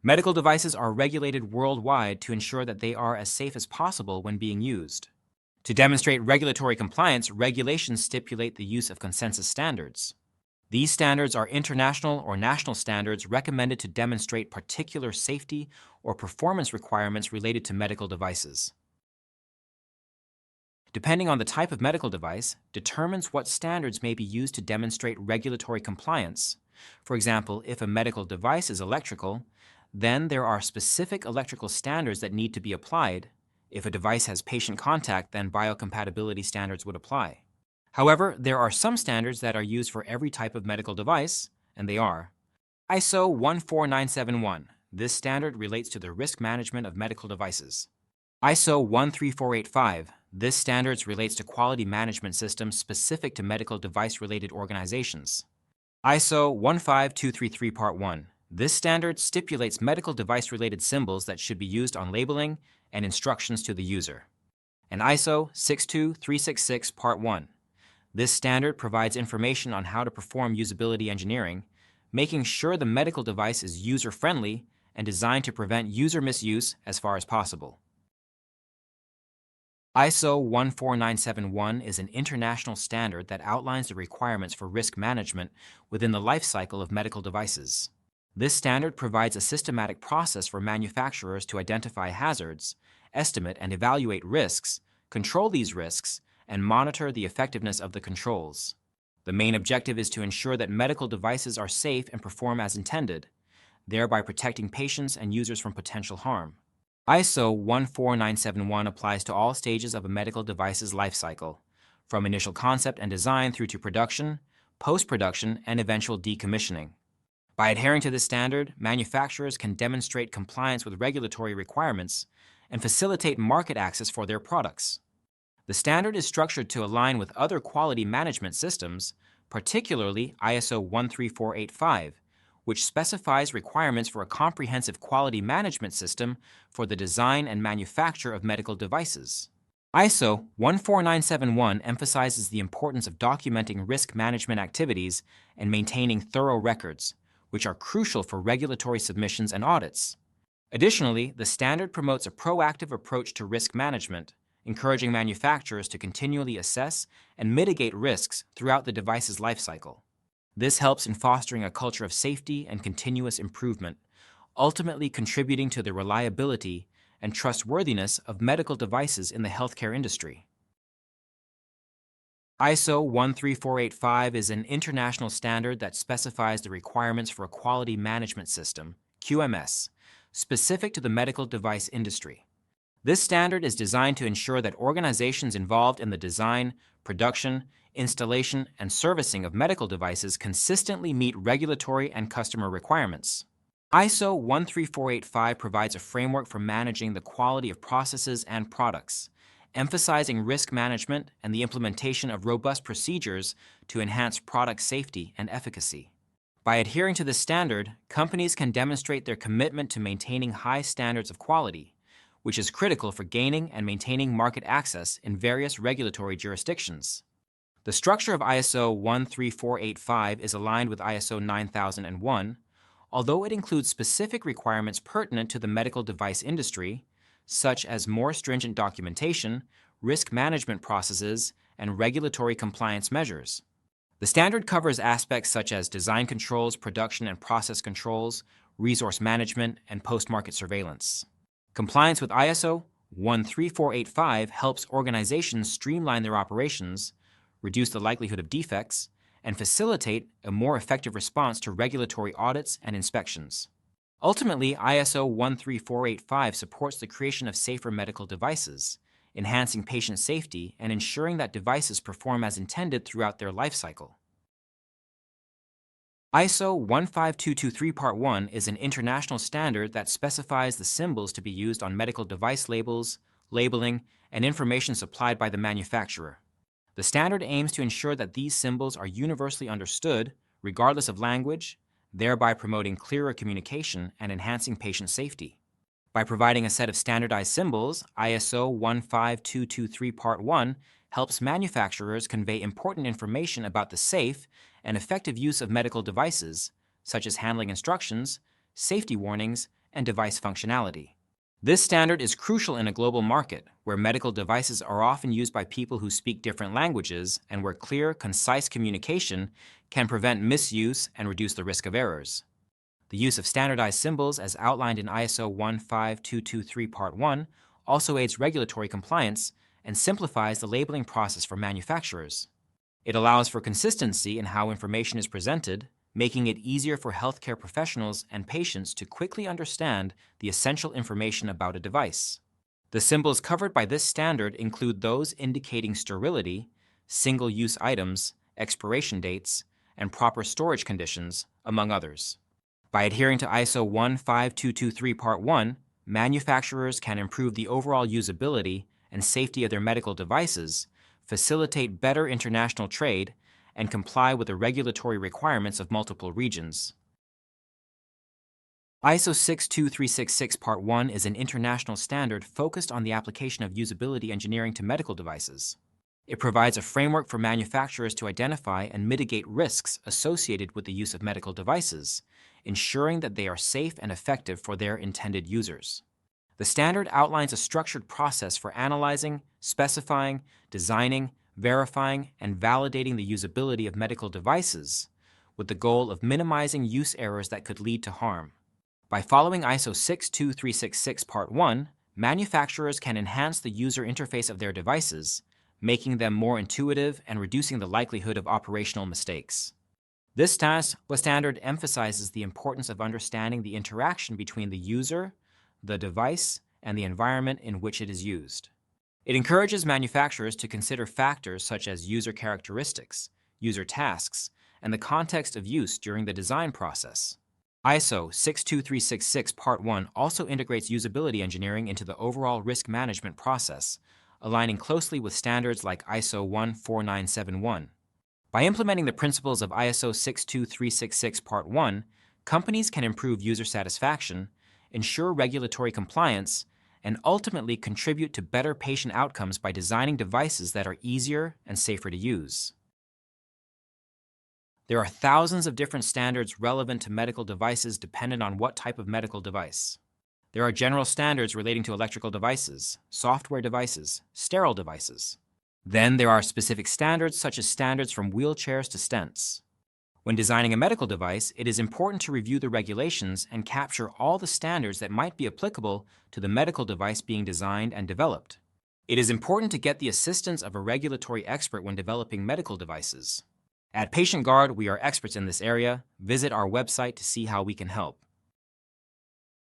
Medical devices are regulated worldwide to ensure that they are as safe as possible when being used. To demonstrate regulatory compliance, regulations stipulate the use of consensus standards. These standards are international or national standards recommended to demonstrate particular safety or performance requirements related to medical devices. Depending on the type of medical device, determines what standards may be used to demonstrate regulatory compliance. For example, if a medical device is electrical, then there are specific electrical standards that need to be applied. If a device has patient contact, then biocompatibility standards would apply. However, there are some standards that are used for every type of medical device, and they are ISO 14971. This standard relates to the risk management of medical devices. ISO 13485. This standard relates to quality management systems specific to medical device-related organizations. ISO 15233 Part 1. This standard stipulates medical device-related symbols that should be used on labeling and instructions to the user. And ISO 62366 Part 1. This standard provides information on how to perform usability engineering, making sure the medical device is user-friendly and designed to prevent user misuse as far as possible. ISO 14971 is an international standard that outlines the requirements for risk management within the lifecycle of medical devices. This standard provides a systematic process for manufacturers to identify hazards, estimate and evaluate risks, control these risks, and monitor the effectiveness of the controls. The main objective is to ensure that medical devices are safe and perform as intended, thereby protecting patients and users from potential harm. ISO 14971 applies to all stages of a medical device's life cycle, from initial concept and design through to production, post-production, and eventual decommissioning. By adhering to this standard, manufacturers can demonstrate compliance with regulatory requirements and facilitate market access for their products. The standard is structured to align with other quality management systems, particularly ISO 13485, which specifies requirements for a comprehensive quality management system for the design and manufacture of medical devices. ISO 14971 emphasizes the importance of documenting risk management activities and maintaining thorough records, which are crucial for regulatory submissions and audits. Additionally, the standard promotes a proactive approach to risk management, encouraging manufacturers to continually assess and mitigate risks throughout the device's lifecycle. This helps in fostering a culture of safety and continuous improvement, ultimately contributing to the reliability and trustworthiness of medical devices in the healthcare industry. ISO 13485 is an international standard that specifies the requirements for a quality management system, QMS, specific to the medical device industry. This standard is designed to ensure that organizations involved in the design, production, installation, and servicing of medical devices consistently meet regulatory and customer requirements. ISO 13485 provides a framework for managing the quality of processes and products, emphasizing risk management and the implementation of robust procedures to enhance product safety and efficacy. By adhering to this standard, companies can demonstrate their commitment to maintaining high standards of quality, which is critical for gaining and maintaining market access in various regulatory jurisdictions. The structure of ISO 13485 is aligned with ISO 9001, although it includes specific requirements pertinent to the medical device industry, such as more stringent documentation, risk management processes, and regulatory compliance measures. The standard covers aspects such as design controls, production and process controls, resource management, and post-market surveillance. Compliance with ISO 13485 helps organizations streamline their operations, reduce the likelihood of defects, and facilitate a more effective response to regulatory audits and inspections. Ultimately, ISO 13485 supports the creation of safer medical devices, enhancing patient safety and ensuring that devices perform as intended throughout their life cycle. ISO 15223 Part 1 is an international standard that specifies the symbols to be used on medical device labels, labeling, and information supplied by the manufacturer. The standard aims to ensure that these symbols are universally understood, regardless of language, thereby promoting clearer communication and enhancing patient safety. By providing a set of standardized symbols, ISO 15223 Part 1 helps manufacturers convey important information about the safe and effective use of medical devices, such as handling instructions, safety warnings, and device functionality. This standard is crucial in a global market where medical devices are often used by people who speak different languages and where clear, concise communication can prevent misuse and reduce the risk of errors. The use of standardized symbols, as outlined in ISO 15223 Part 1, also aids regulatory compliance and simplifies the labeling process for manufacturers. It allows for consistency in how information is presented, making it easier for healthcare professionals and patients to quickly understand the essential information about a device. The symbols covered by this standard include those indicating sterility, single-use items, expiration dates, and proper storage conditions, among others. By adhering to ISO 15223 Part 1, manufacturers can improve the overall usability and safety of their medical devices, facilitate better international trade, and comply with the regulatory requirements of multiple regions. ISO 62366 Part 1 is an international standard focused on the application of usability engineering to medical devices. It provides a framework for manufacturers to identify and mitigate risks associated with the use of medical devices, ensuring that they are safe and effective for their intended users. The standard outlines a structured process for analyzing, specifying, designing, verifying, and validating the usability of medical devices, with the goal of minimizing use errors that could lead to harm. By following ISO 62366 Part 1, manufacturers can enhance the user interface of their devices, making them more intuitive and reducing the likelihood of operational mistakes. This standard emphasizes the importance of understanding the interaction between the user, the device, and the environment in which it is used. It encourages manufacturers to consider factors such as user characteristics, user tasks, and the context of use during the design process. ISO 62366 Part 1 also integrates usability engineering into the overall risk management process, aligning closely with standards like ISO 14971. By implementing the principles of ISO 62366 Part 1, companies can improve user satisfaction, ensure regulatory compliance, and ultimately contribute to better patient outcomes by designing devices that are easier and safer to use. There are thousands of different standards relevant to medical devices dependent on what type of medical device. There are general standards relating to electrical devices, software devices, sterile devices. Then there are specific standards such as standards from wheelchairs to stents. When designing a medical device, it is important to review the regulations and capture all the standards that might be applicable to the medical device being designed and developed. It is important to get the assistance of a regulatory expert when developing medical devices. At Patient Guard, we are experts in this area. Visit our website to see how we can help.